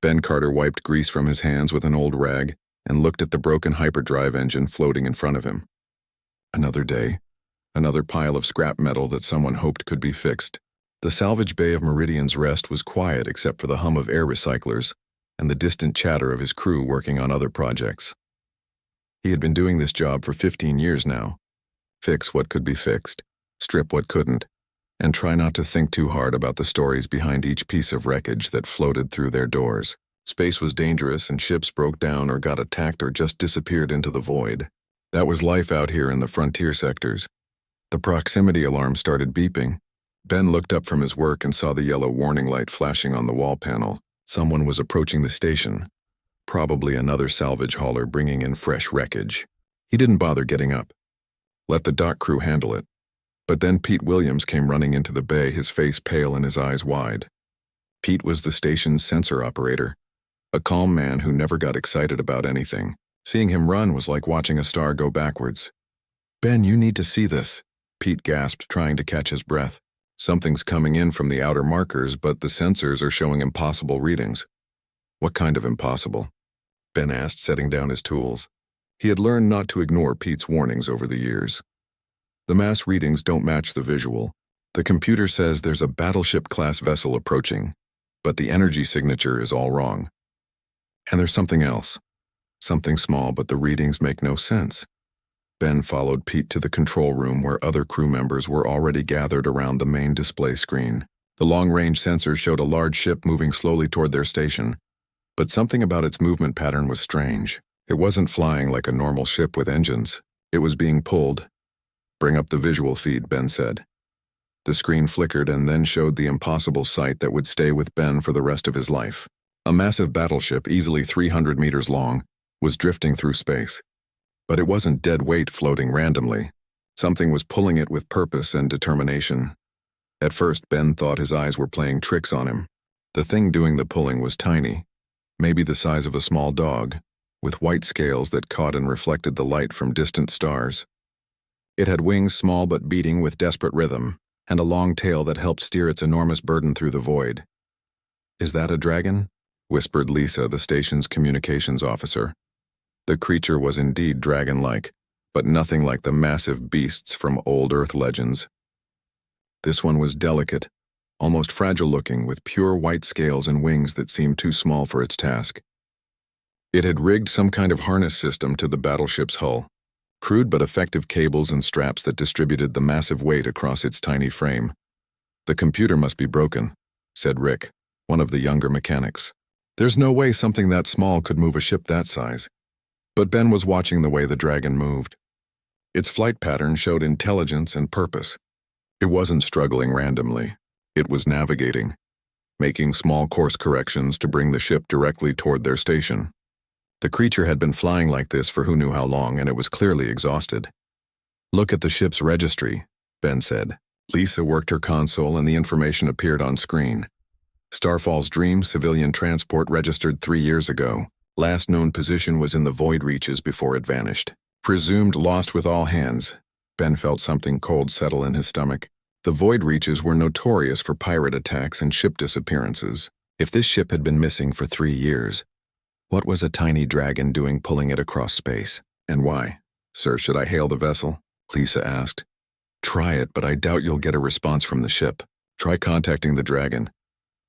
Ben Carter wiped grease from his hands with an old rag and looked at the broken hyperdrive engine floating in front of him. Another day, another pile of scrap metal that someone hoped could be fixed. The salvage bay of Meridian's Rest was quiet except for the hum of air recyclers and the distant chatter of his crew working on other projects. He had been doing this job for 15 years now. Fix what could be fixed, strip what couldn't, and try not to think too hard about the stories behind each piece of wreckage that floated through their doors. Space was dangerous and ships broke down or got attacked or just disappeared into the void. That was life out here in the frontier sectors. The proximity alarm started beeping. Ben looked up from his work and saw the yellow warning light flashing on the wall panel. Someone was approaching the station, probably another salvage hauler bringing in fresh wreckage. He didn't bother getting up. Let the dock crew handle it. But then Pete Williams came running into the bay, his face pale and his eyes wide. Pete was the station's sensor operator, a calm man who never got excited about anything. Seeing him run was like watching a star go backwards. "Ben, you need to see this," Pete gasped, trying to catch his breath. "Something's coming in from the outer markers, but the sensors are showing impossible readings." "What kind of impossible?" Ben asked, setting down his tools. He had learned not to ignore Pete's warnings over the years. "The mass readings don't match the visual. The computer says there's a battleship-class vessel approaching, but the energy signature is all wrong. And there's something else. Something small, but the readings make no sense." Ben followed Pete to the control room where other crew members were already gathered around the main display screen. The long-range sensors showed a large ship moving slowly toward their station, but something about its movement pattern was strange. It wasn't flying like a normal ship with engines. It was being pulled. "Bring up the visual feed," Ben said. The screen flickered and then showed the impossible sight that would stay with Ben for the rest of his life. A massive battleship, easily 300 meters long, was drifting through space. But it wasn't dead weight floating randomly. Something was pulling it with purpose and determination. At first, Ben thought his eyes were playing tricks on him. The thing doing the pulling was tiny, maybe the size of a small dog, with white scales that caught and reflected the light from distant stars. It had wings small but beating with desperate rhythm, and a long tail that helped steer its enormous burden through the void. "Is that a dragon?" whispered Lisa, the station's communications officer. The creature was indeed dragon-like, but nothing like the massive beasts from old Earth legends. This one was delicate, almost fragile-looking, with pure white scales and wings that seemed too small for its task. It had rigged some kind of harness system to the battleship's hull, crude but effective cables and straps that distributed the massive weight across its tiny frame. "The computer must be broken," said Rick, one of the younger mechanics. "There's no way something that small could move a ship that size." But Ben was watching the way the dragon moved. Its flight pattern showed intelligence and purpose. It wasn't struggling randomly. It was navigating, making small course corrections to bring the ship directly toward their station. The creature had been flying like this for who knew how long, and it was clearly exhausted. "Look at the ship's registry," Ben said. Lisa worked her console and the information appeared on screen. "Starfall's Dream civilian transport registered 3 years ago. Last known position was in the void reaches before it vanished. Presumed lost with all hands." Ben felt something cold settle in his stomach. The void reaches were notorious for pirate attacks and ship disappearances. If this ship had been missing for 3 years, what was a tiny dragon doing pulling it across space? And why? "Sir, should I hail the vessel?" Lisa asked. "Try it, but I doubt you'll get a response from the ship. Try contacting the dragon."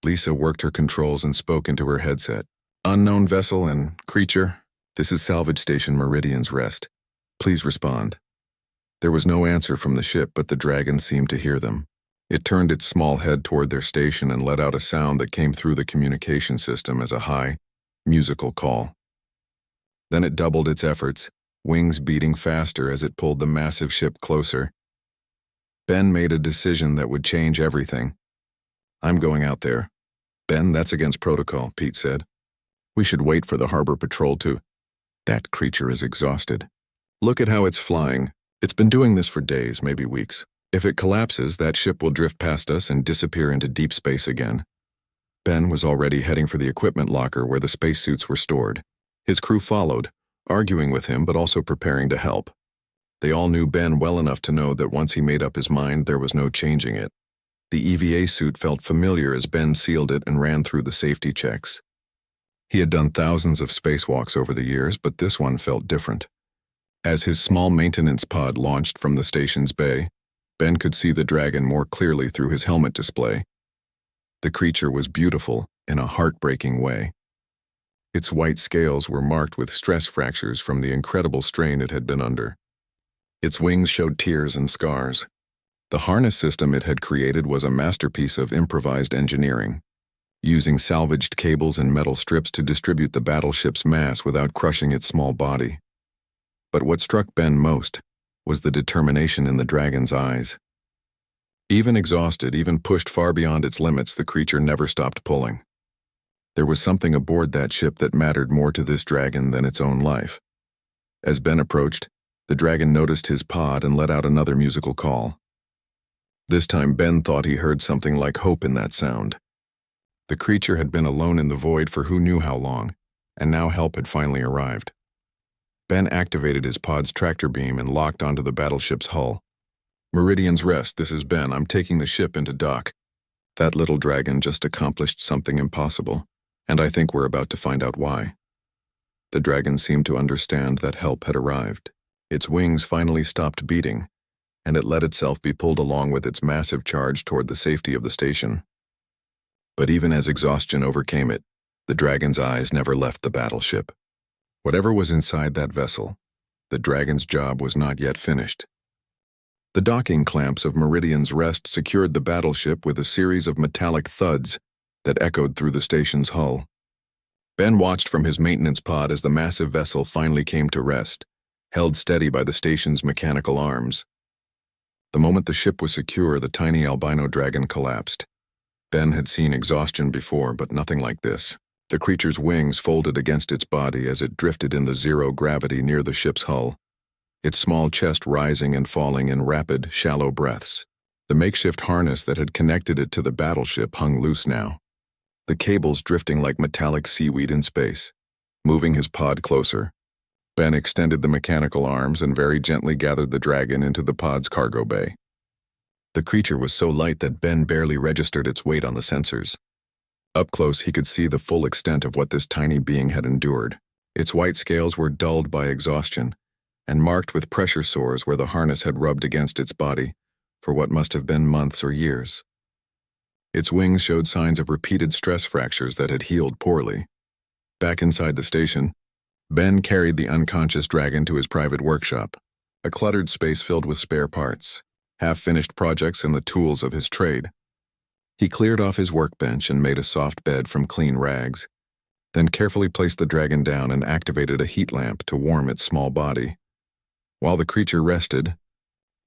Lisa worked her controls and spoke into her headset. "Unknown vessel and creature, this is Salvage Station Meridian's Rest. Please respond." There was no answer from the ship, but the dragon seemed to hear them. It turned its small head toward their station and let out a sound that came through the communication system as a high, musical call. Then it doubled its efforts, wings beating faster as it pulled the massive ship closer. Ben made a decision that would change everything. "I'm going out there." "Ben, that's against protocol," Pete said. "We should wait for the harbor patrol to—" "That creature is exhausted. Look at how it's flying. It's been doing this for days, maybe weeks. If it collapses, that ship will drift past us and disappear into deep space again." Ben was already heading for the equipment locker where the spacesuits were stored. His crew followed, arguing with him but also preparing to help. They all knew Ben well enough to know that once he made up his mind, there was no changing it. The EVA suit felt familiar as Ben sealed it and ran through the safety checks. He had done thousands of spacewalks over the years, but this one felt different. As his small maintenance pod launched from the station's bay, Ben could see the dragon more clearly through his helmet display. The creature was beautiful in a heartbreaking way. Its white scales were marked with stress fractures from the incredible strain it had been under. Its wings showed tears and scars. The harness system it had created was a masterpiece of improvised engineering, using salvaged cables and metal strips to distribute the battleship's mass without crushing its small body. But what struck Ben most was the determination in the dragon's eyes. Even exhausted, even pushed far beyond its limits, the creature never stopped pulling. There was something aboard that ship that mattered more to this dragon than its own life. As Ben approached, the dragon noticed his pod and let out another musical call. This time Ben thought he heard something like hope in that sound. The creature had been alone in the void for who knew how long, and now help had finally arrived. Ben activated his pod's tractor beam and locked onto the battleship's hull. "Meridian's Rest, this is Ben. I'm taking the ship into dock. That little dragon just accomplished something impossible, and I think we're about to find out why." The dragon seemed to understand that help had arrived. Its wings finally stopped beating, and it let itself be pulled along with its massive charge toward the safety of the station. But even as exhaustion overcame it, the dragon's eyes never left the battleship. Whatever was inside that vessel, the dragon's job was not yet finished. The docking clamps of Meridian's Rest secured the battleship with a series of metallic thuds that echoed through the station's hull. Ben watched from his maintenance pod as the massive vessel finally came to rest, held steady by the station's mechanical arms. The moment the ship was secure, the tiny albino dragon collapsed. Ben had seen exhaustion before, but nothing like this. The creature's wings folded against its body as it drifted in the zero gravity near the ship's hull, its small chest rising and falling in rapid, shallow breaths. The makeshift harness that had connected it to the battleship hung loose now, the cables drifting like metallic seaweed in space. Moving his pod closer, Ben extended the mechanical arms and very gently gathered the dragon into the pod's cargo bay. The creature was so light that Ben barely registered its weight on the sensors. Up close, he could see the full extent of what this tiny being had endured. Its white scales were dulled by exhaustion and marked with pressure sores where the harness had rubbed against its body for what must have been months or years. Its wings showed signs of repeated stress fractures that had healed poorly. Back inside the station, Ben carried the unconscious dragon to his private workshop, a cluttered space filled with spare parts, half-finished projects, and the tools of his trade. He cleared off his workbench and made a soft bed from clean rags, then carefully placed the dragon down and activated a heat lamp to warm its small body. While the creature rested,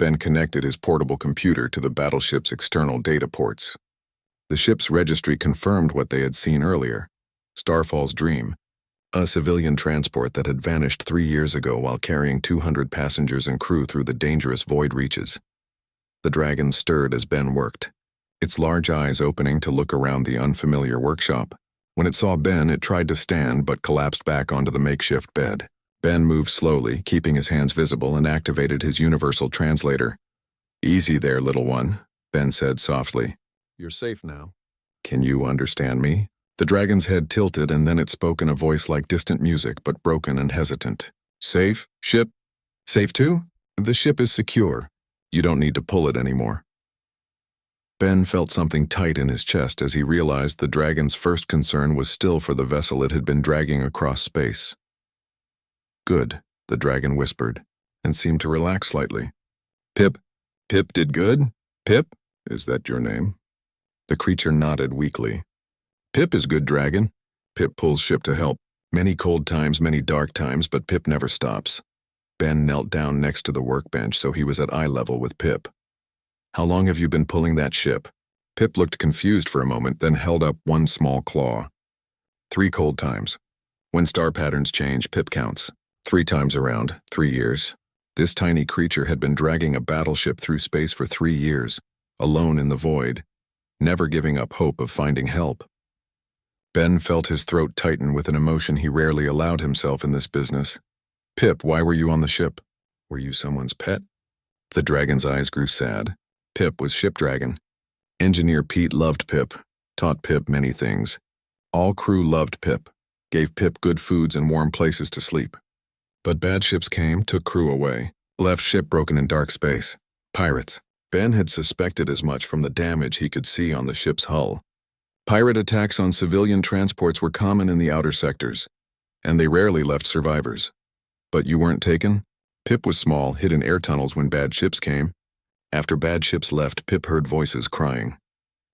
Ben connected his portable computer to the battleship's external data ports. The ship's registry confirmed what they had seen earlier: Starfall's Dream, a civilian transport that had vanished 3 years ago while carrying 200 passengers and crew through the dangerous void reaches. The dragon stirred as Ben worked, its large eyes opening to look around the unfamiliar workshop. When it saw Ben, it tried to stand but collapsed back onto the makeshift bed. Ben moved slowly, keeping his hands visible, and activated his universal translator. "Easy there, little one," Ben said softly. "You're safe now. Can you understand me?" The dragon's head tilted, and then it spoke in a voice like distant music, but broken and hesitant. "Safe? Ship? Safe too? The ship is secure. You don't need to pull it anymore." Ben felt something tight in his chest as he realized the dragon's first concern was still for the vessel it had been dragging across space. "Good," the dragon whispered, and seemed to relax slightly. "Pip did good? Pip? Is that your name?" The creature nodded weakly. "Pip is good, dragon. Pip pulls ship to help. Many cold times, many dark times, but Pip never stops." Ben knelt down next to the workbench so he was at eye level with Pip. "How long have you been pulling that ship?" Pip looked confused for a moment, then held up one small claw. 3 cold times. When star patterns change, Pip counts. 3 times around, 3 years. This tiny creature had been dragging a battleship through space for 3 years, alone in the void, never giving up hope of finding help. Ben felt his throat tighten with an emotion he rarely allowed himself in this business. "Pip, why were you on the ship? Were you someone's pet?" The dragon's eyes grew sad. Pip was Ship Dragon. Engineer Pete loved Pip, taught Pip many things. All crew loved Pip, gave Pip good foods and warm places to sleep. But bad ships came, took crew away, left ship broken in dark space. Pirates. Ben had suspected as much from the damage he could see on the ship's hull. Pirate attacks on civilian transports were common in the outer sectors, and they rarely left survivors. But you weren't taken? Pip was small, hid in air tunnels when bad ships came. After bad ships left, Pip heard voices crying.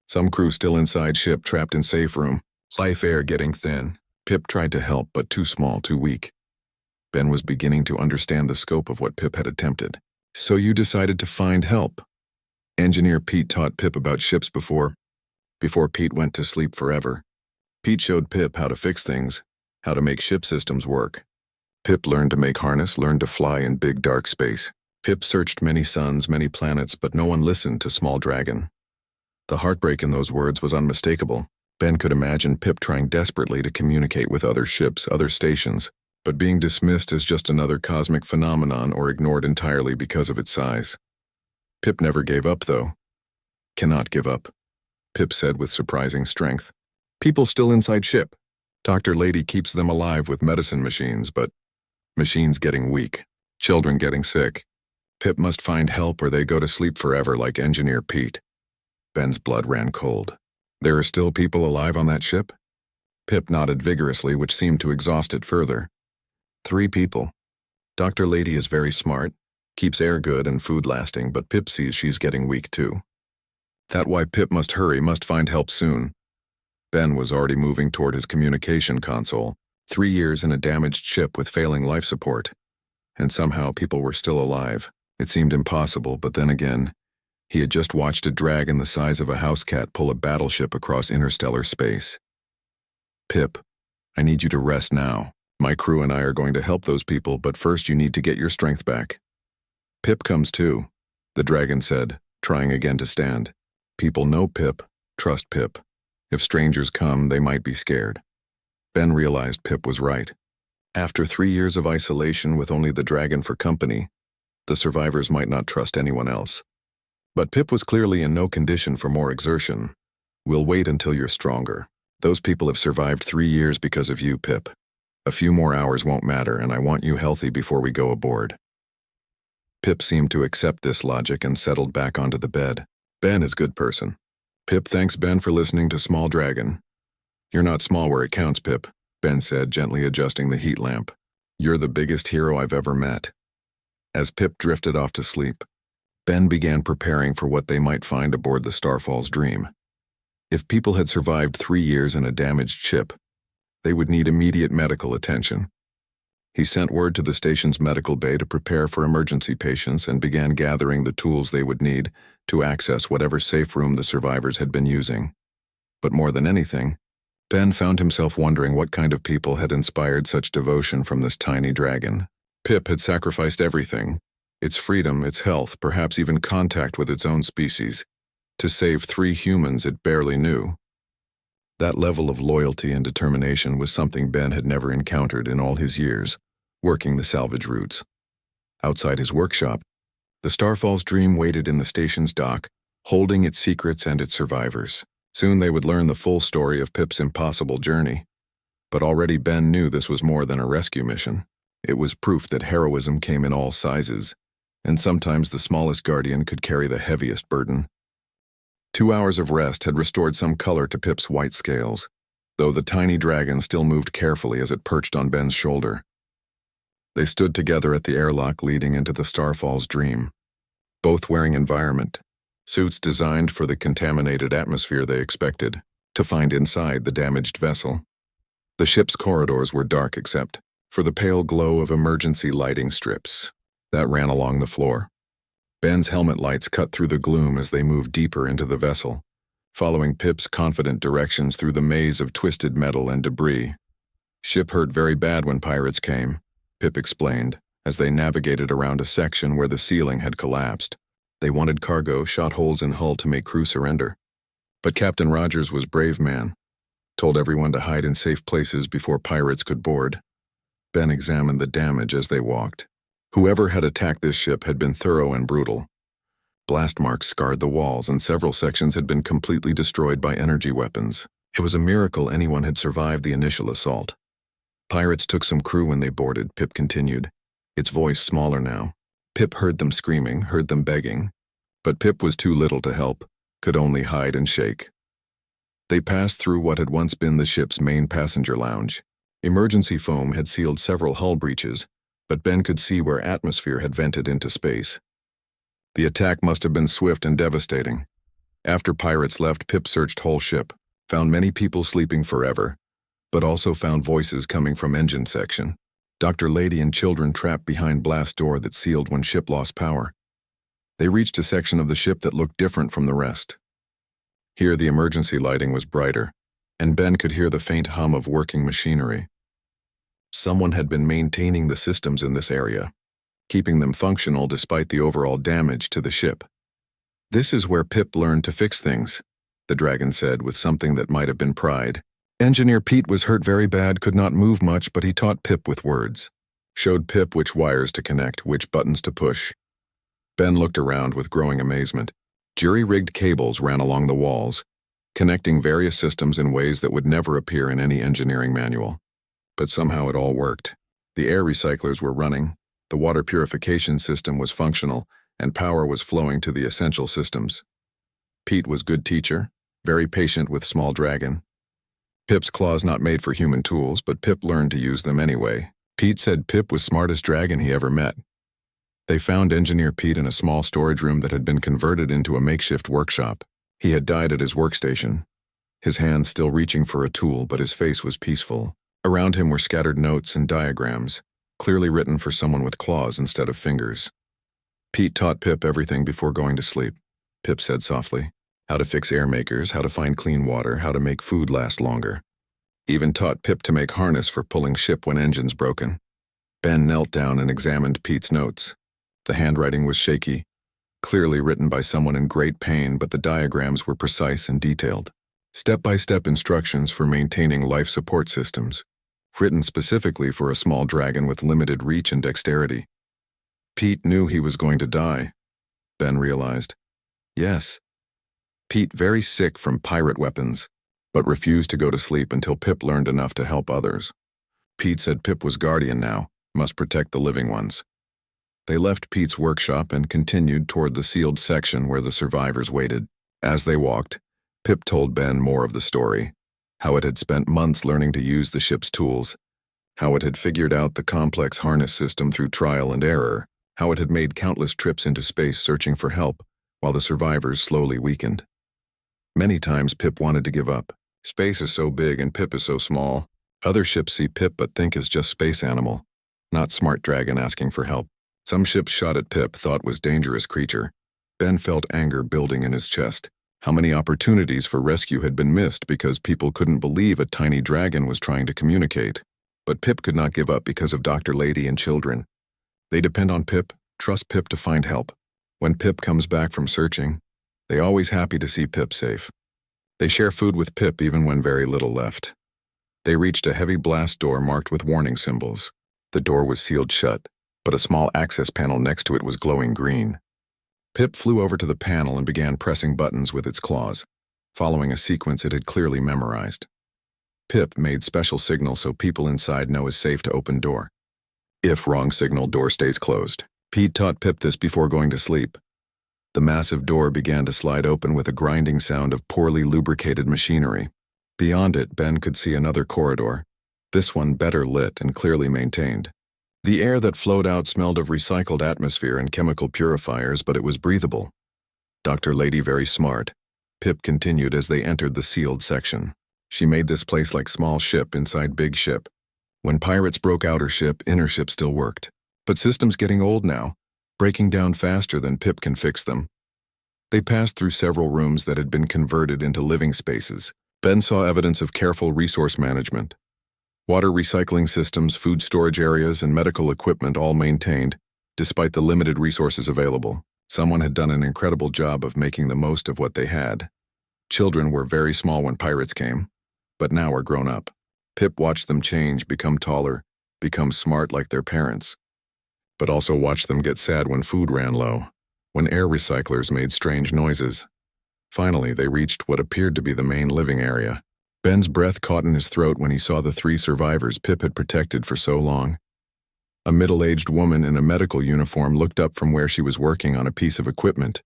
Some crew still inside ship, trapped in safe room. Life air getting thin. Pip tried to help, but too small, too weak. Ben was beginning to understand the scope of what Pip had attempted. So you decided to find help. Engineer Pete taught Pip about ships before Pete went to sleep forever. Pete showed Pip how to fix things, how to make ship systems work. Pip learned to make harness, learned to fly in big dark space. Pip searched many suns, many planets, but no one listened to Small Dragon. The heartbreak in those words was unmistakable. Ben could imagine Pip trying desperately to communicate with other ships, other stations, but being dismissed as just another cosmic phenomenon or ignored entirely because of its size. Pip never gave up, though. Cannot give up, Pip said with surprising strength. People still inside ship. Dr. Lady keeps them alive with medicine machines, but machines getting weak, children getting sick. Pip must find help or they go to sleep forever like Engineer Pete. Ben's blood ran cold. There are still people alive on that ship? Pip nodded vigorously, which seemed to exhaust it further. 3 people. Dr. Lady is very smart, keeps air good and food lasting, but Pip sees she's getting weak too. That why Pip must hurry, must find help soon. Ben was already moving toward his communication console, 3 years in a damaged ship with failing life support. And somehow people were still alive. It seemed impossible, but then again, he had just watched a dragon the size of a house cat pull a battleship across interstellar space. Pip, I need you to rest now. My crew and I are going to help those people, but first you need to get your strength back. Pip comes too, the dragon said, trying again to stand. People know Pip, trust Pip. If strangers come, they might be scared. Ben realized Pip was right. After 3 years of isolation with only the dragon for company, the survivors might not trust anyone else. But Pip was clearly in no condition for more exertion. We'll wait until you're stronger. Those people have survived 3 years because of you, Pip. A few more hours won't matter, and I want you healthy before we go aboard. Pip seemed to accept this logic and settled back onto the bed. Ben is a good person. Pip thanks Ben for listening to Small Dragon. You're not small where it counts, Pip, Ben said, gently adjusting the heat lamp. You're the biggest hero I've ever met. As Pip drifted off to sleep, Ben began preparing for what they might find aboard the Starfall's Dream. If people had survived 3 years in a damaged ship, they would need immediate medical attention. He sent word to the station's medical bay to prepare for emergency patients and began gathering the tools they would need to access whatever safe room the survivors had been using. But more than anything, Ben found himself wondering what kind of people had inspired such devotion from this tiny dragon. Pip had sacrificed everything, its freedom, its health, perhaps even contact with its own species, to save 3 humans it barely knew. That level of loyalty and determination was something Ben had never encountered in all his years, working the salvage routes. Outside his workshop, the Starfall's Dream waited in the station's dock, holding its secrets and its survivors. Soon they would learn the full story of Pip's impossible journey. But already Ben knew this was more than a rescue mission. It was proof that heroism came in all sizes, and sometimes the smallest guardian could carry the heaviest burden. 2 hours of rest had restored some color to Pip's white scales, though the tiny dragon still moved carefully as it perched on Ben's shoulder. They stood together at the airlock leading into the Starfall's Dream, both wearing environment suits designed for the contaminated atmosphere they expected to find inside the damaged vessel. The ship's corridors were dark except for the pale glow of emergency lighting strips that ran along the floor. Ben's helmet lights cut through the gloom as they moved deeper into the vessel, following Pip's confident directions through the maze of twisted metal and debris. Ship hurt very bad when pirates came, Pip explained, as they navigated around a section where the ceiling had collapsed. They wanted cargo, shot holes in hull to make crew surrender. But Captain Rogers was brave man, told everyone to hide in safe places before pirates could board. Ben examined the damage as they walked. Whoever had attacked this ship had been thorough and brutal. Blast marks scarred the walls and several sections had been completely destroyed by energy weapons. It was a miracle anyone had survived the initial assault. Pirates took some crew when they boarded, Pip continued, its voice smaller now. Pip heard them screaming, heard them begging, but Pip was too little to help, could only hide and shake. They passed through what had once been the ship's main passenger lounge. Emergency foam had sealed several hull breaches, but Ben could see where atmosphere had vented into space. The attack must have been swift and devastating. After pirates left, Pip searched whole ship, found many people sleeping forever, but also found voices coming from engine section. Dr. Lady and children trapped behind blast door that sealed when ship lost power. They reached a section of the ship that looked different from the rest. Here the emergency lighting was brighter, and Ben could hear the faint hum of working machinery. Someone had been maintaining the systems in this area, keeping them functional despite the overall damage to the ship. This is where Pip learned to fix things, the dragon said with something that might have been pride. Engineer Pete was hurt very bad, could not move much, but he taught Pip with words. Showed Pip which wires to connect, which buttons to push. Ben looked around with growing amazement. Jury-rigged cables ran along the walls, connecting various systems in ways that would never appear in any engineering manual. But somehow it all worked. The air recyclers were running, the water purification system was functional, and power was flowing to the essential systems. Pete was good teacher, very patient with small dragon. Pip's claws not made for human tools, but Pip learned to use them anyway. Pete said Pip was smartest dragon he ever met. They found Engineer Pete in a small storage room that had been converted into a makeshift workshop. He had died at his workstation, his hands still reaching for a tool, but his face was peaceful. Around him were scattered notes and diagrams, clearly written for someone with claws instead of fingers. Pete taught Pip everything before going to sleep. Pip said softly, how to fix air makers, how to find clean water, how to make food last longer. Even taught Pip to make harness for pulling ship when engines broken. Ben knelt down and examined Pete's notes. The handwriting was shaky, clearly written by someone in great pain, but the diagrams were precise and detailed. Step-by-step instructions for maintaining life support systems, written specifically for a small dragon with limited reach and dexterity. Pete knew he was going to die, Ben realized. Yes. Pete very sick from pirate weapons, but refused to go to sleep until Pip learned enough to help others. Pete said Pip was guardian now, must protect the living ones. They left Pete's workshop and continued toward the sealed section where the survivors waited. As they walked, Pip told Ben more of the story, how it had spent months learning to use the ship's tools, how it had figured out the complex harness system through trial and error, how it had made countless trips into space searching for help, while the survivors slowly weakened. Many times Pip wanted to give up. Space is so big and Pip is so small. Other ships see Pip but think is just space animal, not smart dragon asking for help. Some ships shot at Pip, thought was dangerous creature. Ben felt anger building in his chest. How many opportunities for rescue had been missed because people couldn't believe a tiny dragon was trying to communicate. But Pip could not give up because of Dr. Lady and children. They depend on Pip, trust Pip to find help. When Pip comes back from searching, they always happy to see Pip safe. They share food with Pip even when very little left. They reached a heavy blast door marked with warning symbols. The door was sealed shut, but a small access panel next to it was glowing green. Pip flew over to the panel and began pressing buttons with its claws, following a sequence it had clearly memorized. Pip made special signal so people inside know it's safe to open door. If wrong signal, door stays closed. Pete taught Pip this before going to sleep. The massive door began to slide open with a grinding sound of poorly lubricated machinery. Beyond it, Ben could see another corridor, this one better lit and clearly maintained. The air that flowed out smelled of recycled atmosphere and chemical purifiers, but it was breathable. Dr. Lady very smart, Pip continued as they entered the sealed section. She made this place like small ship inside big ship. When pirates broke outer ship, inner ship still worked. But systems getting old now, breaking down faster than Pip can fix them. They passed through several rooms that had been converted into living spaces. Ben saw evidence of careful resource management. Water recycling systems, food storage areas, and medical equipment all maintained, despite the limited resources available. Someone had done an incredible job of making the most of what they had. Children were very small when pirates came, but now are grown up. Pip watched them change, become taller, become smart like their parents, but also watched them get sad when food ran low, when air recyclers made strange noises. Finally, they reached what appeared to be the main living area. Ben's breath caught in his throat when he saw the three survivors Pip had protected for so long. A middle-aged woman in a medical uniform looked up from where she was working on a piece of equipment.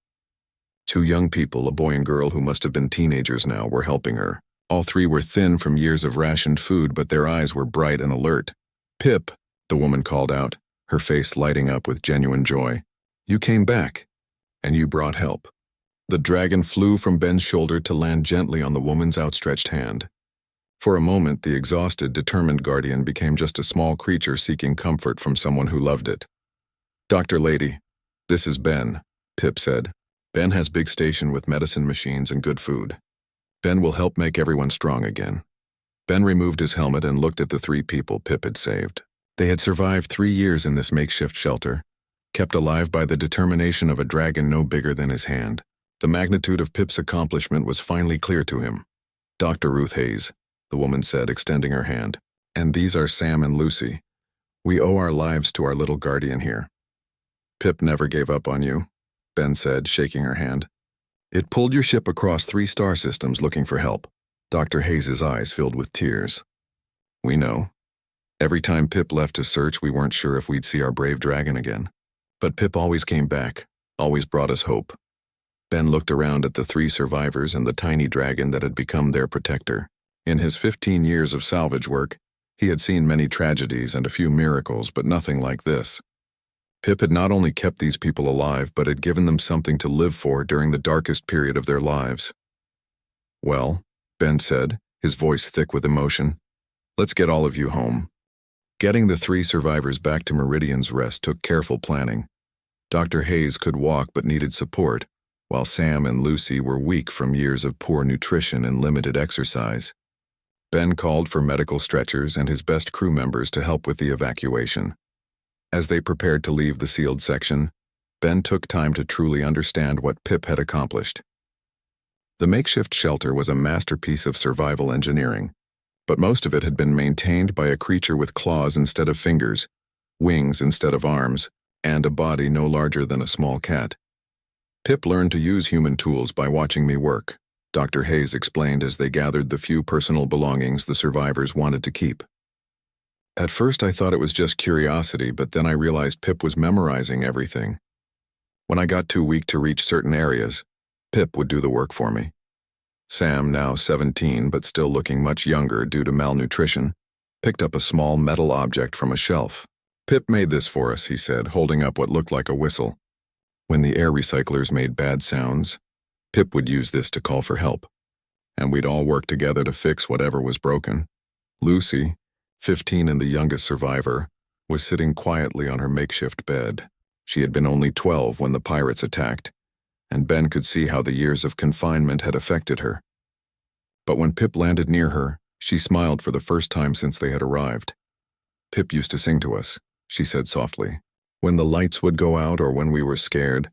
Two young people, a boy and girl who must have been teenagers now, were helping her. All three were thin from years of rationed food, but their eyes were bright and alert. "Pip," the woman called out, her face lighting up with genuine joy. "You came back, and you brought help." The dragon flew from Ben's shoulder to land gently on the woman's outstretched hand. For a moment, the exhausted, determined guardian became just a small creature seeking comfort from someone who loved it. "Dr. Lady, this is Ben," Pip said. "Ben has big station with medicine machines and good food. Ben will help make everyone strong again." Ben removed his helmet and looked at the three people Pip had saved. They had survived 3 years in this makeshift shelter, kept alive by the determination of a dragon no bigger than his hand. The magnitude of Pip's accomplishment was finally clear to him. "Dr. Ruth Hayes," the woman said, extending her hand. "And these are Sam and Lucy. We owe our lives to our little guardian here." "Pip never gave up on you," Ben said, shaking her hand. "It pulled your ship across 3 star systems looking for help." Dr. Hayes' eyes filled with tears. "We know. Every time Pip left to search, we weren't sure if we'd see our brave dragon again. But Pip always came back, always brought us hope." Ben looked around at the 3 survivors and the tiny dragon that had become their protector. In his 15 years of salvage work, he had seen many tragedies and a few miracles, but nothing like this. Pip had not only kept these people alive, but had given them something to live for during the darkest period of their lives. "Well," Ben said, his voice thick with emotion, "let's get all of you home." Getting the 3 survivors back to Meridian's Rest took careful planning. Dr. Hayes could walk but needed support, while Sam and Lucy were weak from years of poor nutrition and limited exercise. Ben called for medical stretchers and his best crew members to help with the evacuation. As they prepared to leave the sealed section, Ben took time to truly understand what Pip had accomplished. The makeshift shelter was a masterpiece of survival engineering, but most of it had been maintained by a creature with claws instead of fingers, wings instead of arms, and a body no larger than a small cat. "Pip learned to use human tools by watching me work," Dr. Hayes explained as they gathered the few personal belongings the survivors wanted to keep. "At first I thought it was just curiosity, but then I realized Pip was memorizing everything. When I got too weak to reach certain areas, Pip would do the work for me." Sam, now 17 but still looking much younger due to malnutrition, picked up a small metal object from a shelf. "Pip made this for us," he said, holding up what looked like a whistle. "When the air recyclers made bad sounds, Pip would use this to call for help, and we'd all work together to fix whatever was broken." Lucy, 15 and the youngest survivor, was sitting quietly on her makeshift bed. She had been only 12 when the pirates attacked, and Ben could see how the years of confinement had affected her. But when Pip landed near her, she smiled for the first time since they had arrived. "Pip used to sing to us," she said softly. "When the lights would go out or when we were scared,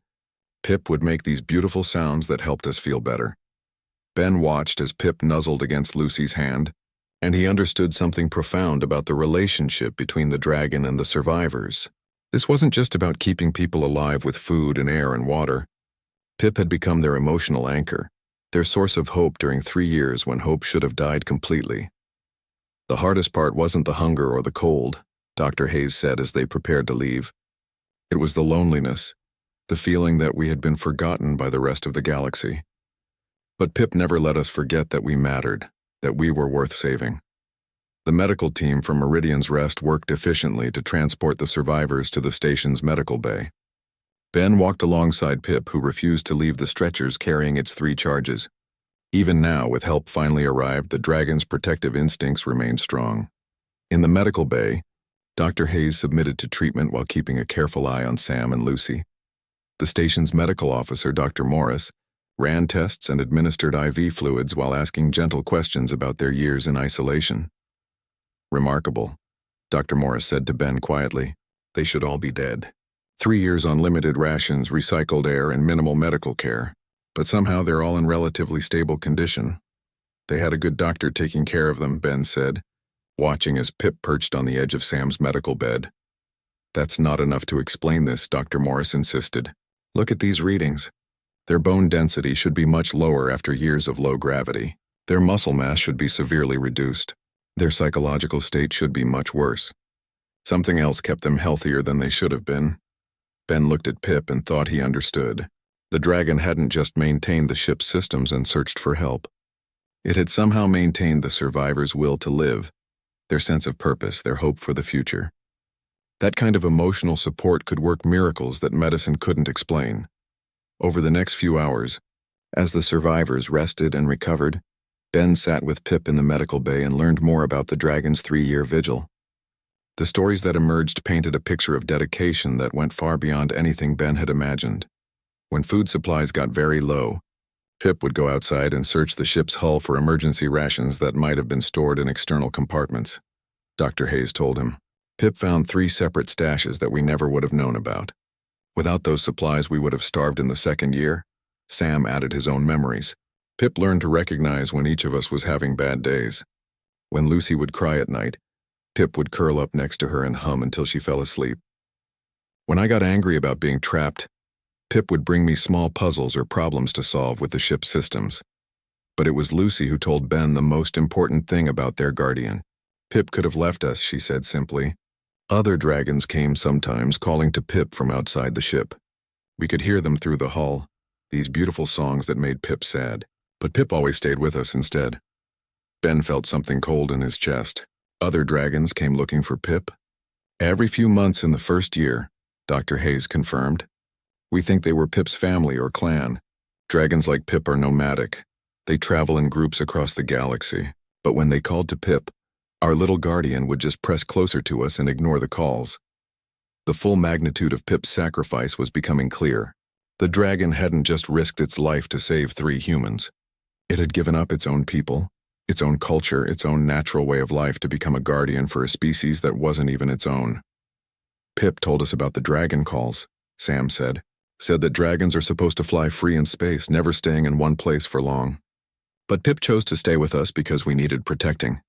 Pip would make these beautiful sounds that helped us feel better." Ben watched as Pip nuzzled against Lucy's hand, and he understood something profound about the relationship between the dragon and the survivors. This wasn't just about keeping people alive with food and air and water. Pip had become their emotional anchor, their source of hope during 3 years when hope should have died completely. "The hardest part wasn't the hunger or the cold," Dr. Hayes said as they prepared to leave. "It was the loneliness, the feeling that we had been forgotten by the rest of the galaxy. But Pip never let us forget that we mattered, that we were worth saving." The medical team from Meridian's Rest worked efficiently to transport the survivors to the station's medical bay. Ben walked alongside Pip, who refused to leave the stretchers carrying its 3 charges. Even now, with help finally arrived, the dragon's protective instincts remained strong. In the medical bay, Dr. Hayes submitted to treatment while keeping a careful eye on Sam and Lucy. The station's medical officer, Dr. Morris, ran tests and administered IV fluids while asking gentle questions about their years in isolation. "Remarkable," Dr. Morris said to Ben quietly. "They should all be dead. 3 years on limited rations, recycled air, and minimal medical care, but somehow they're all in relatively stable condition. They had a good doctor taking care of them," Ben said, watching as Pip perched on the edge of Sam's medical bed. "That's not enough to explain this," Dr. Morris insisted. "Look at these readings. Their bone density should be much lower after years of low gravity. Their muscle mass should be severely reduced. Their psychological state should be much worse. Something else kept them healthier than they should have been. Ben looked at Pip and thought he understood. The dragon hadn't just maintained the ship's systems and searched for help. It had somehow maintained the survivors' will to live, their sense of purpose, their hope for the future. That kind of emotional support could work miracles that medicine couldn't explain. Over the next few hours, as the survivors rested and recovered, Ben sat with Pip in the medical bay and learned more about the dragon's 3-year vigil. The stories that emerged painted a picture of dedication that went far beyond anything Ben had imagined. When food supplies got very low, Pip would go outside and search the ship's hull for emergency rations that might have been stored in external compartments. Dr. Hayes told him. Pip found 3 separate stashes that we never would have known about. Without those supplies, we would have starved in the 2nd year. Sam added his own memories. Pip learned to recognize when each of us was having bad days. When Lucy would cry at night, Pip would curl up next to her and hum until she fell asleep. When I got angry about being trapped, Pip would bring me small puzzles or problems to solve with the ship's systems. But it was Lucy who told Ben the most important thing about their guardian. Pip could have left us, she said simply. Other dragons came sometimes, calling to Pip from outside the ship. We could hear them through the hull, these beautiful songs that made Pip sad. But Pip always stayed with us instead. Ben felt something cold in his chest. Other dragons came looking for Pip. Every few months in the 1st year, Dr. Hayes confirmed. We think they were Pip's family or clan. Dragons like Pip are nomadic. They travel in groups across the galaxy. But when they called to Pip, our little guardian would just press closer to us and ignore the calls. The full magnitude of Pip's sacrifice was becoming clear. The dragon hadn't just risked its life to save 3 humans. It had given up its own people, its own culture, its own natural way of life to become a guardian for a species that wasn't even its own. Pip told us about the dragon calls, Sam said. Said that dragons are supposed to fly free in space, never staying in one place for long. But Pip chose to stay with us because we needed protecting.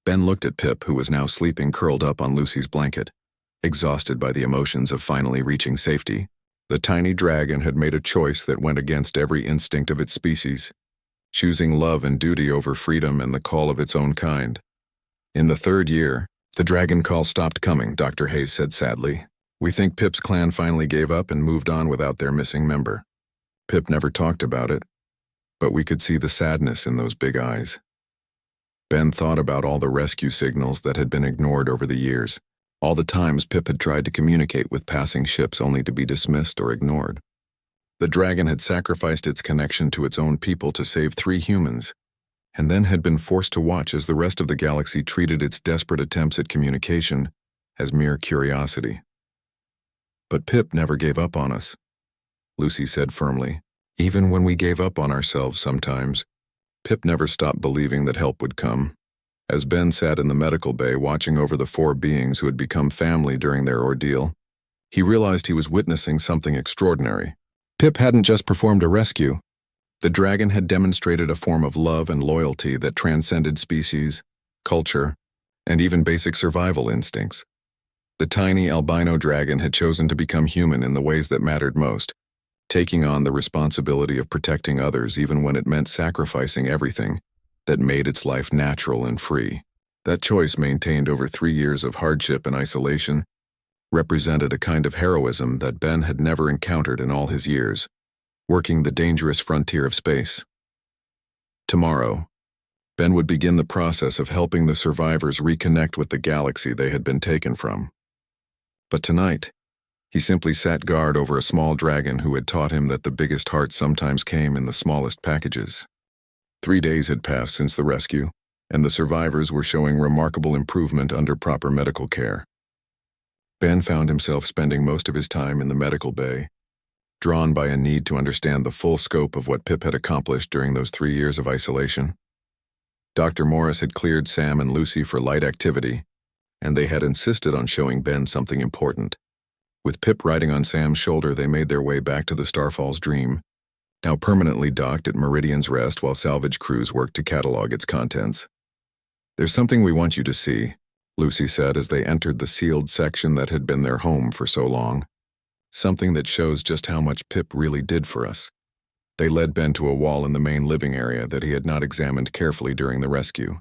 Ben looked at Pip, who was now sleeping curled up on Lucy's blanket, exhausted by the emotions of finally reaching safety. The tiny dragon had made a choice that went against every instinct of its species, choosing love and duty over freedom and the call of its own kind. In the 3rd year, the dragon call stopped coming, Dr. Hayes said sadly. We think Pip's clan finally gave up and moved on without their missing member. Pip never talked about it, but we could see the sadness in those big eyes. Ben thought about all the rescue signals that had been ignored over the years, all the times Pip had tried to communicate with passing ships only to be dismissed or ignored. The dragon had sacrificed its connection to its own people to save 3 humans, and then had been forced to watch as the rest of the galaxy treated its desperate attempts at communication as mere curiosity. But Pip never gave up on us, Lucy said firmly. Even when we gave up on ourselves sometimes, Pip never stopped believing that help would come. As Ben sat in the medical bay watching over the 4 beings who had become family during their ordeal, he realized he was witnessing something extraordinary. Pip hadn't just performed a rescue. The dragon had demonstrated a form of love and loyalty that transcended species, culture, and even basic survival instincts. The tiny albino dragon had chosen to become human in the ways that mattered most, taking on the responsibility of protecting others even when it meant sacrificing everything that made its life natural and free. That choice, maintained over 3 years of hardship and isolation, represented a kind of heroism that Ben had never encountered in all his years, working the dangerous frontier of space. Tomorrow, Ben would begin the process of helping the survivors reconnect with the galaxy they had been taken from. But tonight, he simply sat guard over a small dragon who had taught him that the biggest hearts sometimes came in the smallest packages. 3 days had passed since the rescue, and the survivors were showing remarkable improvement under proper medical care. Ben found himself spending most of his time in the medical bay, drawn by a need to understand the full scope of what Pip had accomplished during those 3 years of isolation. Dr. Morris had cleared Sam and Lucy for light activity, and they had insisted on showing Ben something important. With Pip riding on Sam's shoulder, they made their way back to the Starfall's Dream, now permanently docked at Meridian's Rest while salvage crews worked to catalog its contents. "There's something we want you to see," Lucy said as they entered the sealed section that had been their home for so long. "Something that shows just how much Pip really did for us." They led Ben to a wall in the main living area that he had not examined carefully during the rescue.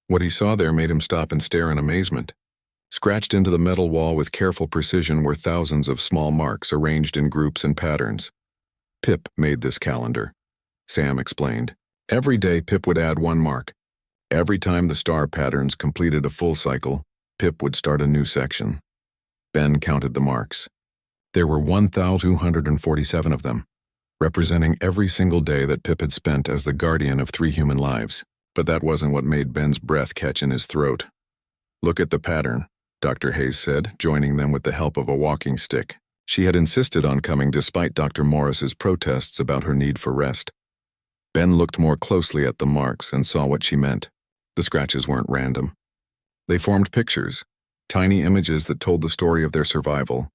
What he saw there made him stop and stare in amazement. Scratched into the metal wall with careful precision were thousands of small marks arranged in groups and patterns. Pip made this calendar, Sam explained. Every day Pip would add one mark. Every time the star patterns completed a full cycle, Pip would start a new section. Ben counted the marks. There were 1,247 of them, representing every single day that Pip had spent as the guardian of 3 human lives. But that wasn't what made Ben's breath catch in his throat. Look at the pattern, Dr. Hayes said, joining them with the help of a walking stick. She had insisted on coming despite Dr. Morris's protests about her need for rest. Ben looked more closely at the marks and saw what she meant. The scratches weren't random. They formed pictures, tiny images that told the story of their survival.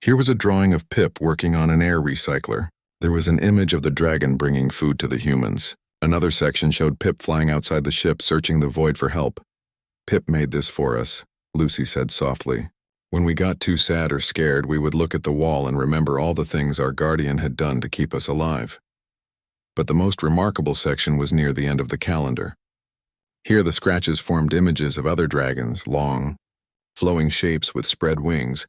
Here was a drawing of Pip working on an air recycler. There was an image of the dragon bringing food to the humans. Another section showed Pip flying outside the ship searching the void for help. Pip made this for us, Lucy said softly. When we got too sad or scared, we would look at the wall and remember all the things our guardian had done to keep us alive. But the most remarkable section was near the end of the calendar. Here the scratches formed images of other dragons, long, flowing shapes with spread wings,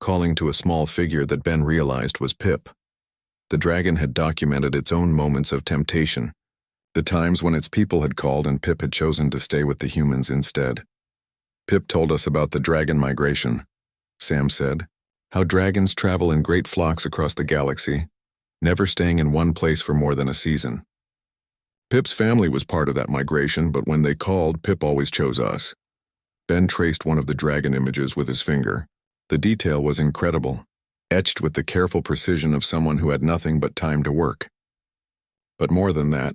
calling to a small figure that Ben realized was Pip. The dragon had documented its own moments of temptation, the times when its people had called and Pip had chosen to stay with the humans instead. Pip told us about the dragon migration, Sam said, how dragons travel in great flocks across the galaxy, never staying in one place for more than a season. Pip's family was part of that migration, but when they called, Pip always chose us. Ben traced one of the dragon images with his finger. The detail was incredible, etched with the careful precision of someone who had nothing but time to work. But more than that,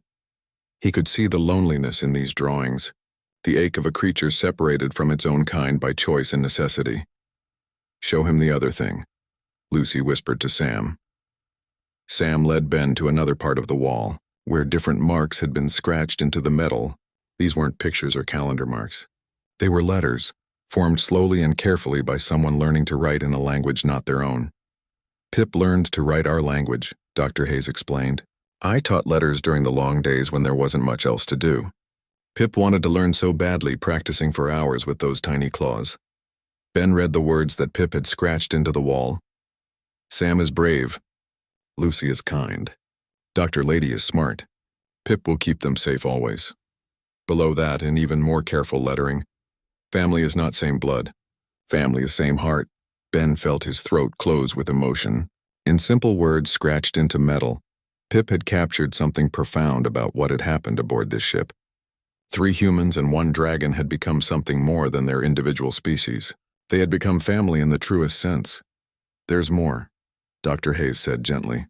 he could see the loneliness in these drawings, the ache of a creature separated from its own kind by choice and necessity. Show him the other thing, Lucy whispered to Sam. Sam led Ben to another part of the wall, where different marks had been scratched into the metal. These weren't pictures or calendar marks. They were letters, formed slowly and carefully by someone learning to write in a language not their own. Pip learned to write our language, Dr. Hayes explained. I taught letters during the long days when there wasn't much else to do. Pip wanted to learn so badly, practicing for hours with those tiny claws. Ben read the words that Pip had scratched into the wall. Sam is brave. Lucy is kind. Dr. Lady is smart. Pip will keep them safe always. Below that, in even more careful lettering, family is not same blood. Family is same heart. Ben felt his throat close with emotion. In simple words scratched into metal, Pip had captured something profound about what had happened aboard this ship. 3 humans and 1 dragon had become something more than their individual species. They had become family in the truest sense. There's more, Dr. Hayes said gently.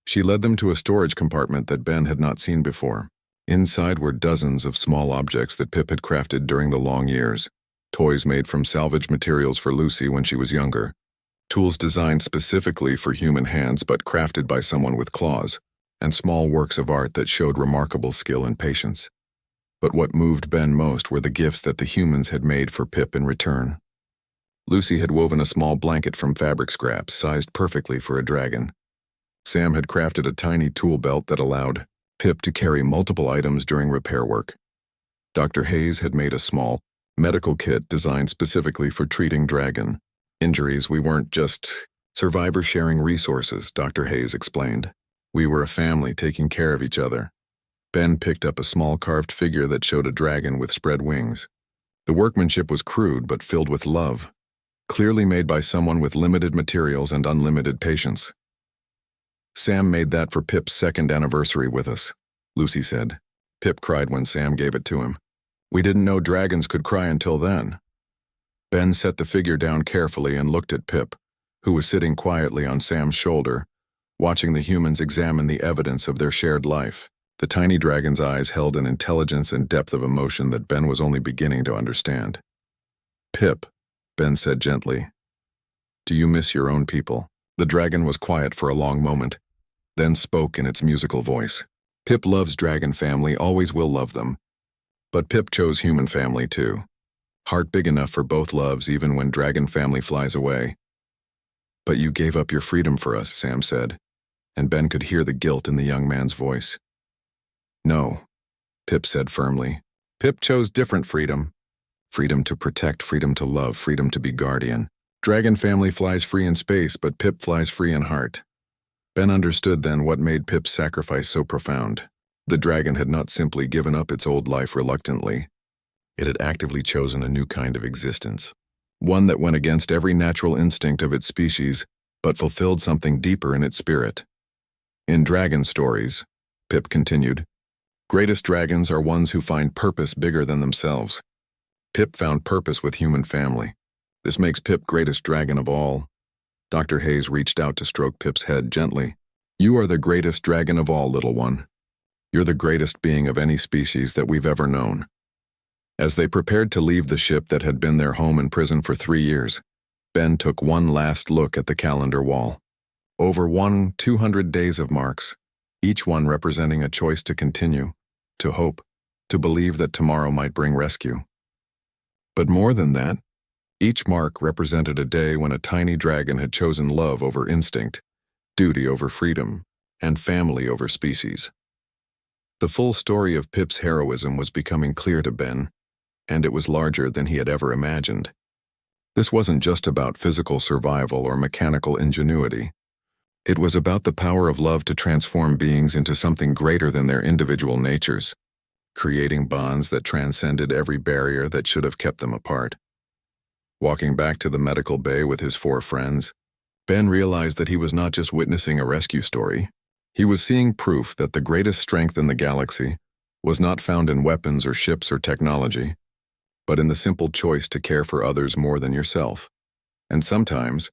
She led them to a storage compartment that Ben had not seen before. Inside were dozens of small objects that Pip had crafted during the long years. Toys made from salvaged materials for Lucy when she was younger. Tools designed specifically for human hands but crafted by someone with claws, and small works of art that showed remarkable skill and patience. But what moved Ben most were the gifts that the humans had made for Pip in return. Lucy had woven a small blanket from fabric scraps, sized perfectly for a dragon. Sam had crafted a tiny tool belt that allowed Pip to carry multiple items during repair work. Dr. Hayes had made a small medical kit designed specifically for treating dragon injuries. We weren't just survivors sharing resources, Dr. Hayes explained. We were a family taking care of each other. Ben picked up a small carved figure that showed a dragon with spread wings. The workmanship was crude but filled with love, clearly made by someone with limited materials and unlimited patience. Sam made that for Pip's 2nd anniversary with us, Lucy said. Pip cried when Sam gave it to him. We didn't know dragons could cry until then. Ben set the figure down carefully and looked at Pip, who was sitting quietly on Sam's shoulder, watching the humans examine the evidence of their shared life. The tiny dragon's eyes held an intelligence and depth of emotion that Ben was only beginning to understand. Pip, Ben said gently, do you miss your own people? The dragon was quiet for a long moment, then spoke in its musical voice. Pip loves dragon family, always will love them. But Pip chose human family too. Heart big enough for both loves even when dragon family flies away. But you gave up your freedom for us, Sam said. and Ben could hear the guilt in the young man's voice. No, Pip said firmly. Pip chose different freedom. Freedom to protect, freedom to love, freedom to be guardian. Dragon family flies free in space, but Pip flies free in heart. Ben understood then what made Pip's sacrifice so profound. The dragon had not simply given up its old life reluctantly. It had actively chosen a new kind of existence. One that went against every natural instinct of its species, but fulfilled something deeper in its spirit. In dragon stories, Pip continued, greatest dragons are ones who find purpose bigger than themselves. Pip found purpose with human family. This makes Pip greatest dragon of all. Dr. Hayes reached out to stroke Pip's head gently. You are the greatest dragon of all, little one. You're the greatest being of any species that we've ever known. As they prepared to leave the ship that had been their home in prison for 3 years, Ben took one last look at the calendar wall. Over 200 days of marks, each one representing a choice to continue, to hope, to believe that tomorrow might bring rescue. But more than that, each mark represented a day when a tiny dragon had chosen love over instinct, duty over freedom, and family over species. The full story of Pip's heroism was becoming clear to Ben, and it was larger than he had ever imagined. This wasn't just about physical survival or mechanical ingenuity. It was about the power of love to transform beings into something greater than their individual natures, creating bonds that transcended every barrier that should have kept them apart. Walking back to the medical bay with his 4 friends, Ben realized that he was not just witnessing a rescue story. He was seeing proof that the greatest strength in the galaxy was not found in weapons or ships or technology, but in the simple choice to care for others more than yourself. And sometimes,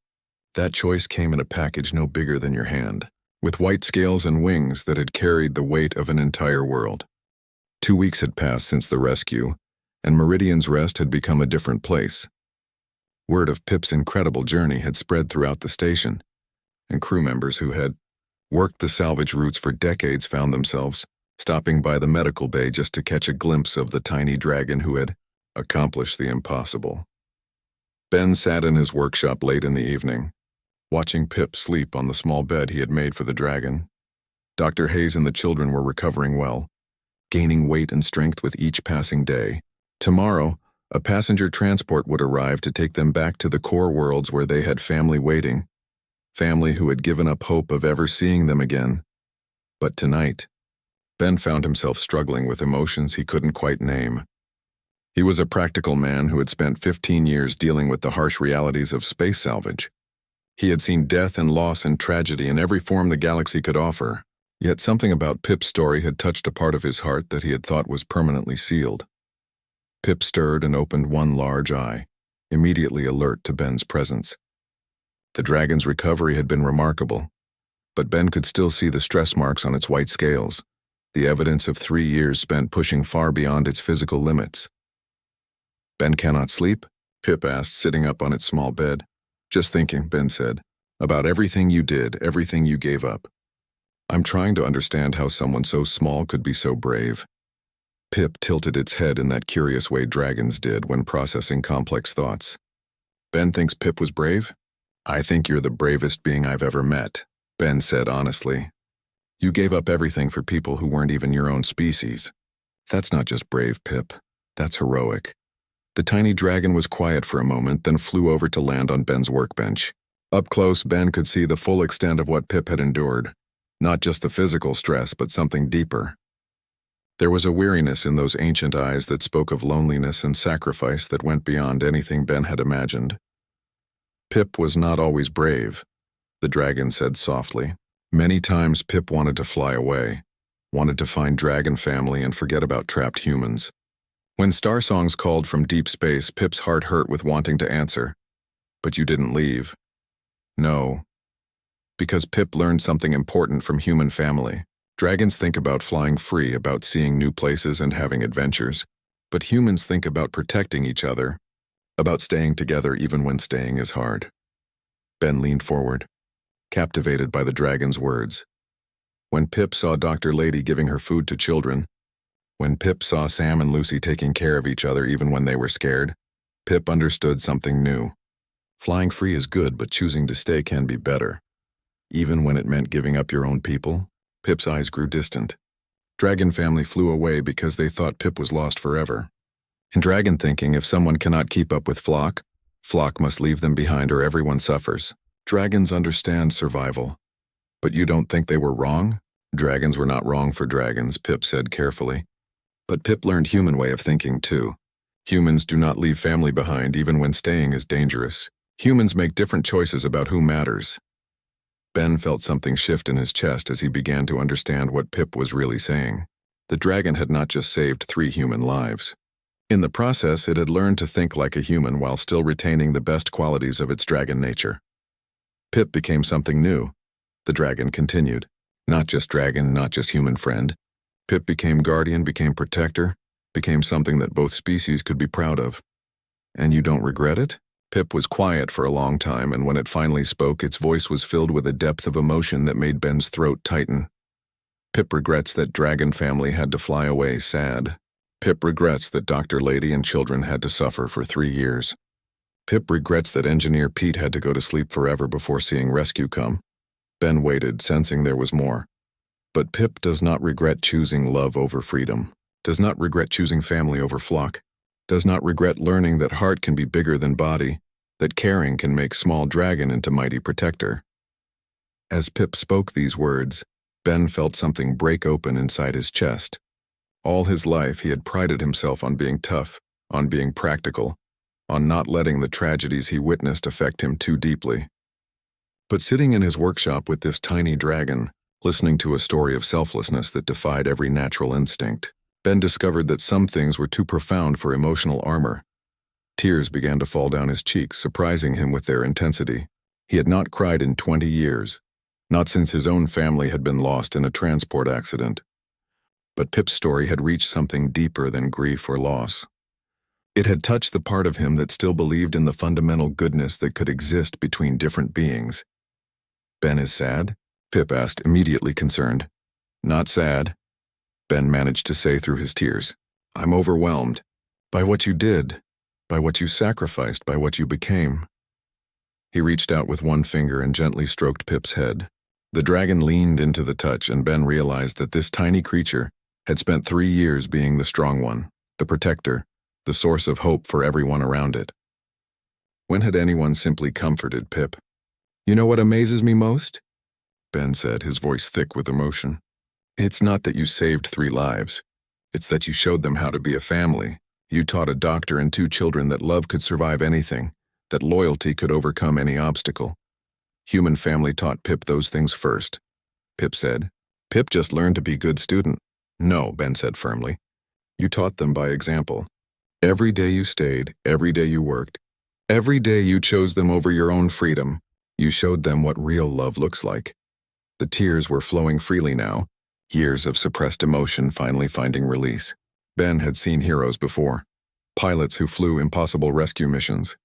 that choice came in a package no bigger than your hand, with white scales and wings that had carried the weight of an entire world. 2 weeks had passed since the rescue, and Meridian's Rest had become a different place. Word of Pip's incredible journey had spread throughout the station, and crew members who had worked the salvage routes for decades found themselves stopping by the medical bay just to catch a glimpse of the tiny dragon who had accomplished the impossible. Ben sat in his workshop late in the evening, watching Pip sleep on the small bed he had made for the dragon. Dr. Hayes and the children were recovering well, gaining weight and strength with each passing day. Tomorrow, a passenger transport would arrive to take them back to the core worlds where they had family waiting, family who had given up hope of ever seeing them again. But tonight, Ben found himself struggling with emotions he couldn't quite name. He was a practical man who had spent 15 years dealing with the harsh realities of space salvage. He had seen death and loss and tragedy in every form the galaxy could offer, yet something about Pip's story had touched a part of his heart that he had thought was permanently sealed. Pip stirred and opened one large eye, immediately alert to Ben's presence. The dragon's recovery had been remarkable, but Ben could still see the stress marks on its white scales, the evidence of 3 years spent pushing far beyond its physical limits. Ben cannot sleep? Pip asked, sitting up on its small bed. Just thinking, Ben said, about everything you did, everything you gave up. I'm trying to understand how someone so small could be so brave. Pip tilted its head in that curious way dragons did when processing complex thoughts. Ben thinks Pip was brave? I think you're the bravest being I've ever met, Ben said honestly. You gave up everything for people who weren't even your own species. That's not just brave, Pip. That's heroic. The tiny dragon was quiet for a moment, then flew over to land on Ben's workbench. Up close, Ben could see the full extent of what Pip had endured. Not just the physical stress, but something deeper. There was a weariness in those ancient eyes that spoke of loneliness and sacrifice that went beyond anything Ben had imagined. Pip was not always brave, the dragon said softly. Many times Pip wanted to fly away, wanted to find dragon family and forget about trapped humans. When star songs called from deep space, Pip's heart hurt with wanting to answer. But you didn't leave. No. Because Pip learned something important from human family. Dragons think about flying free, about seeing new places and having adventures. But humans think about protecting each other, about staying together even when staying is hard. Ben leaned forward, captivated by the dragon's words. When Pip saw Dr. Lady giving her food to children, when Pip saw Sam and Lucy taking care of each other even when they were scared, Pip understood something new. Flying free is good, but choosing to stay can be better. Even when it meant giving up your own people? Pip's eyes grew distant. Dragon family flew away because they thought Pip was lost forever. In dragon thinking, if someone cannot keep up with flock, flock must leave them behind or everyone suffers. Dragons understand survival. But you don't think they were wrong? Dragons were not wrong for dragons, Pip said carefully. But Pip learned human way of thinking too. Humans do not leave family behind even when staying is dangerous. Humans make different choices about who matters. Ben felt something shift in his chest as he began to understand what Pip was really saying. The dragon had not just saved 3 human lives. In the process, it had learned to think like a human while still retaining the best qualities of its dragon nature. Pip became something new. The dragon continued. Not just dragon, not just human friend. Pip became guardian, became protector, became something that both species could be proud of. And you don't regret it? Pip was quiet for a long time, and when it finally spoke, its voice was filled with a depth of emotion that made Ben's throat tighten. Pip regrets that dragon family had to fly away sad. Pip regrets that Dr. Lady and children had to suffer for 3 years. Pip regrets that Engineer Pete had to go to sleep forever before seeing rescue come. Ben waited, sensing there was more. But Pip does not regret choosing love over freedom, does not regret choosing family over flock, does not regret learning that heart can be bigger than body, that caring can make small dragon into mighty protector. As Pip spoke these words, Ben felt something break open inside his chest. All his life he had prided himself on being tough, on being practical, on not letting the tragedies he witnessed affect him too deeply. But sitting in his workshop with this tiny dragon, listening to a story of selflessness that defied every natural instinct, Ben discovered that some things were too profound for emotional armor. Tears began to fall down his cheeks, surprising him with their intensity. He had not cried in 20 years, not since his own family had been lost in a transport accident. But Pip's story had reached something deeper than grief or loss. It had touched the part of him that still believed in the fundamental goodness that could exist between different beings. Ben is sad? Pip asked, immediately concerned. Not sad, Ben managed to say through his tears. I'm overwhelmed by what you did, by what you sacrificed, by what you became. He reached out with one finger and gently stroked Pip's head. The dragon leaned into the touch, and Ben realized that this tiny creature had spent 3 years being the strong one, the protector, the source of hope for everyone around it. When had anyone simply comforted Pip? You know what amazes me most? Ben said, his voice thick with emotion. It's not that you saved 3 lives. It's that you showed them how to be a family. You taught a doctor and 2 children that love could survive anything, that loyalty could overcome any obstacle. Human family taught Pip those things first. Pip said. Pip just learned to be a good student. No, Ben said firmly. You taught them by example. Every day you stayed, every day you worked, every day you chose them over your own freedom, you showed them what real love looks like. The tears were flowing freely now, years of suppressed emotion finally finding release. Ben had seen heroes before. Pilots who flew impossible rescue missions,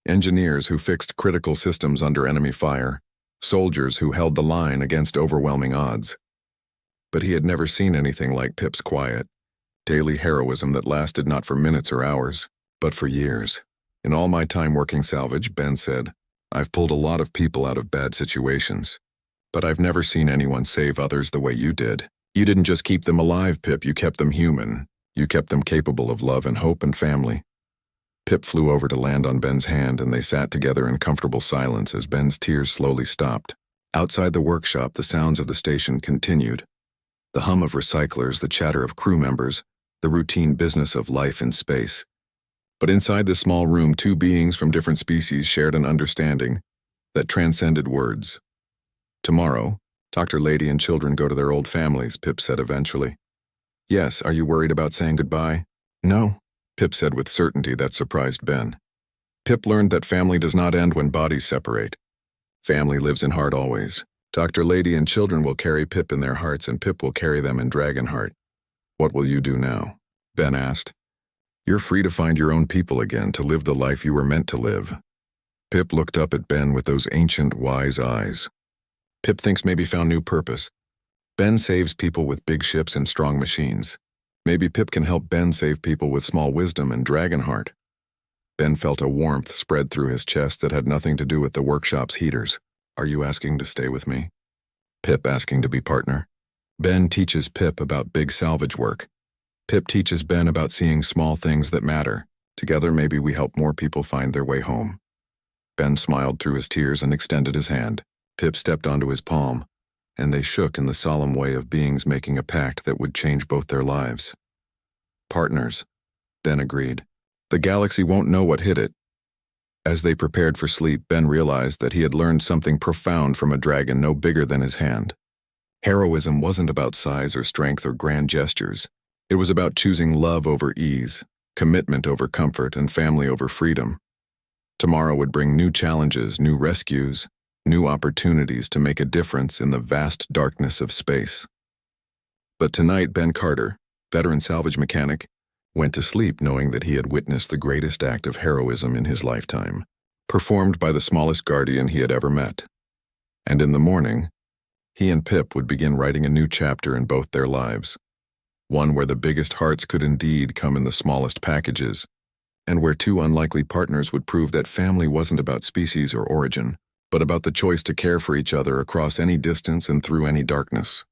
engineers who fixed critical systems under enemy fire, soldiers who held the line against overwhelming odds. But he had never seen anything like Pip's quiet, daily heroism that lasted not for minutes or hours, but for years. In all my time working salvage, Ben said, I've pulled a lot of people out of bad situations, but I've never seen anyone save others the way you did. You didn't just keep them alive, Pip, you kept them human. You kept them capable of love and hope and family. Pip flew over to land on Ben's hand, and they sat together in comfortable silence as Ben's tears slowly stopped. Outside the workshop, the sounds of the station continued. The hum of recyclers, the chatter of crew members, the routine business of life in space. But inside the small room, 2 beings from different species shared an understanding that transcended words. Tomorrow, Dr. Lady and children go to their old families, Pip said eventually. Yes, are you worried about saying goodbye? No, Pip said with certainty that surprised Ben. Pip learned that family does not end when bodies separate. Family lives in heart always. Dr. Lady and children will carry Pip in their hearts, and Pip will carry them in Dragonheart. What will you do now? Ben asked. You're free to find your own people again, to live the life you were meant to live. Pip looked up at Ben with those ancient, wise eyes. Pip thinks maybe found new purpose. Ben saves people with big ships and strong machines. Maybe Pip can help Ben save people with small wisdom and Dragonheart. Ben felt a warmth spread through his chest that had nothing to do with the workshop's heaters. Are you asking to stay with me? Pip asking to be partner. Ben teaches Pip about big salvage work. Pip teaches Ben about seeing small things that matter. Together, maybe we help more people find their way home. Ben smiled through his tears and extended his hand. Pip stepped onto his palm, and they shook in the solemn way of beings making a pact that would change both their lives. Partners, Ben agreed. The galaxy won't know what hit it. As they prepared for sleep, Ben realized that he had learned something profound from a dragon no bigger than his hand. Heroism wasn't about size or strength or grand gestures. It was about choosing love over ease, commitment over comfort, and family over freedom. Tomorrow would bring new challenges, new rescues, new opportunities to make a difference in the vast darkness of space. But tonight, Ben Carter, veteran salvage mechanic, went to sleep knowing that he had witnessed the greatest act of heroism in his lifetime, performed by the smallest guardian he had ever met. And in the morning, he and Pip would begin writing a new chapter in both their lives, one where the biggest hearts could indeed come in the smallest packages, and where two unlikely partners would prove that family wasn't about species or origin, but about the choice to care for each other across any distance and through any darkness.